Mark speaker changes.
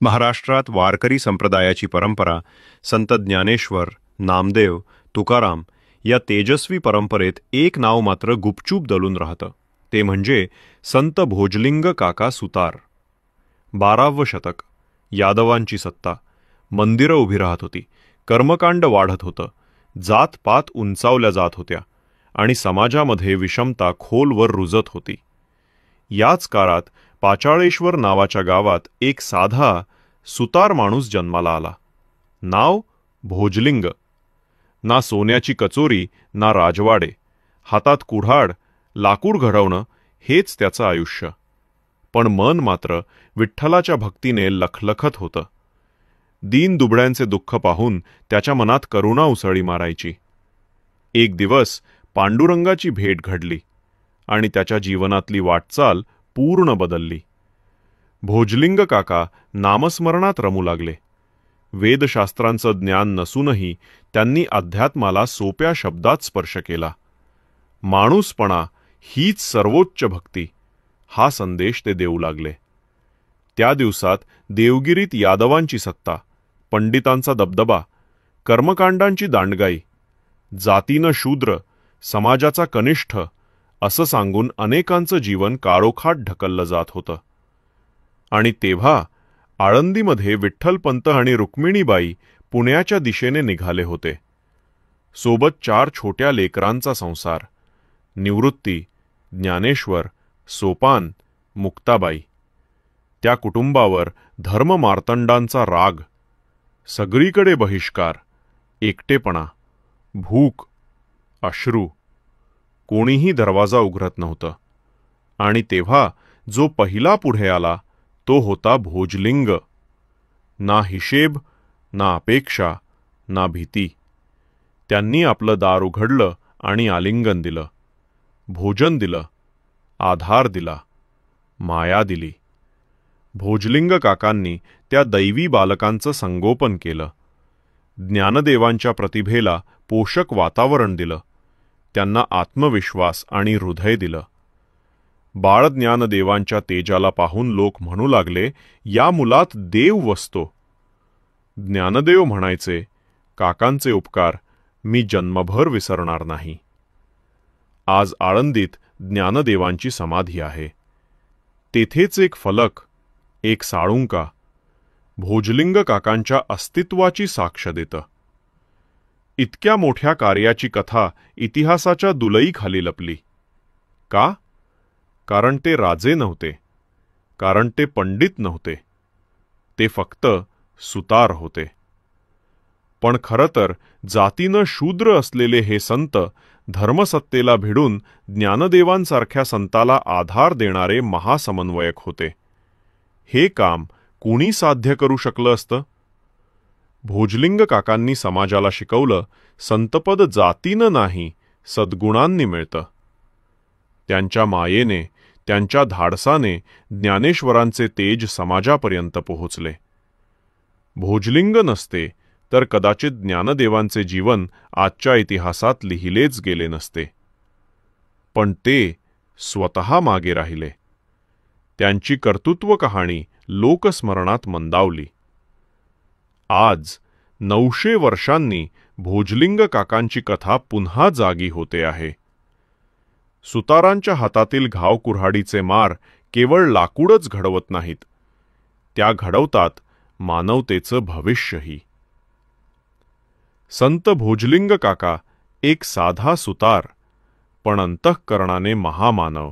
Speaker 1: महाराष्ट्रात वारकरी संप्रदायाची परंपरा संत ज्ञानेश्वर, नामदेव, तुकाराम या तेजस्वी परंपरेत एक नाव मात्र गुपचूप दलून राहतं, ते म्हणजे संत भोजलिंग काका सुतार. 12वे शतक. यादवांची सत्ता. मंदिरं उभी राहत होती, कर्मकांड वाढत होतं, जातपात उंचावल्या जात होत्या आणि समाजामध्ये विषमता खोलवर रुजत होती. याच काळात पाचाळेश्वर नावाच्या गावात एक साधा सुतार माणूस जन्माला आला. नाव भोजलिंग. ना सोन्याची कचोरी ना राजवाडे, हातात कुऱ्हाड, लाकूड घडवणं हेच त्याचं आयुष्य. पण मन मात्र विठ्ठलाच्या भक्तीने लखलखत होतं. दीन दुबळ्यांचे दुःख पाहून त्याच्या मनात करुणा उसळी मारायची. एक दिवस पांडुरंगाची भेट घडली आणि त्याच्या जीवनातली वाटचाल पूर्ण बदलली. भोजलिंग काका नामस्मरणात रमू लागले. वेदशास्त्रांचं ज्ञान नसूनही त्यांनी अध्यात्माला सोप्या शब्दात स्पर्श केला. माणूसपणा हीच सर्वोच्च भक्ती, हा संदेश ते देऊ लागले. त्या दिवसात देवगिरीत यादवांची सत्ता, पंडितांचा दबदबा, कर्मकांडांची दांडगाई, जातीनं शूद्र, समाजाचा कनिष्ठ असं सांगून अनेकांचं जीवन काळोखात ढकललं जात होतं. आणि तेव्हा आळंदीमध्ये विठ्ठलपंत आणि रुक्मिणीबाई पुण्याच्या दिशेने निघाले होते. सोबत 4 छोट्या लेकरांचा संसार. निवृत्ती, ज्ञानेश्वर, सोपान, मुक्ताबाई. त्या कुटुंबावर धर्ममार्तंडांचा राग. सगळीकडे बहिष्कार, एकटेपणा, भूक, अश्रू. कोणीही दरवाजा उघडत नव्हतं. आणि तेव्हा जो पहिला पुढे आला तो होता भोजलिंग. ना हिशेब, ना अपेक्षा, ना भीती. त्यांनी आपलं दार उघडलं आणि आलिंगन दिलं. भोजन दिलं, आधार दिला, माया दिली. भोजलिंग काकांनी त्या दैवी बालकांचं संगोपन केलं. ज्ञानदेवांच्या प्रतिभेला पोषक वातावरण दिलं. त्यांना आत्मविश्वास आणि हृदय दिलं. बाळज्ञानदेवांच्या तेजाला पाहून लोक म्हणू लागले, या मुलात देव वसतो. ज्ञानदेव म्हणायचे, काकांचे उपकार मी जन्मभर विसरणार नाही. आज आळंदीत ज्ञानदेवांची समाधी आहे. तेथेच एक फलक, एक साळुंका भोजलिंग काकांच्या अस्तित्वाची साक्ष देतं. इतक्या मोठ्या कार्याची कथा इतिहासाच्या दुलईखाली लपली. का? कारण ते राजे नव्हते, कारण ते पंडित नव्हते, ते फक्त सुतार होते. पण खरं तर जातीनं शूद्र असलेले हे संत धर्मसत्तेला भिडून ज्ञानदेवांसारख्या संताला आधार देणारे महासमन्वयक होते. हे काम कुणी साध्य करू शकलं असतं? भोजलिंग काकांनी समाजाला शिकवलं, संतपद जातीनं नाही सद्गुणांनी मिळतं. त्यांच्या मायेने, त्यांच्या धाडसाने ज्ञानेश्वरांचे तेज समाजापर्यंत पोहोचले. भोजलिंग नसते तर कदाचित ज्ञानदेवांचे जीवन आजच्या इतिहासात लिहिलेच गेले नसते. पण ते स्वतः मागे राहिले. त्यांची कर्तृत्व कहाणी लोकस्मरणात मंदावली. आज 900 वर्षांनी भोजलिंग काकांची कथा पुन्हा जागी होते आहे. सुतारांच्या हातातील घाव कुऱ्हाडीचे मार केवळ लाकूडच घडवत नाहीत, त्या घडवतात मानवतेचं भविष्यही. संत भोजलिंग काका एक साधा सुतार, पण अंतःकरणाने महामानव.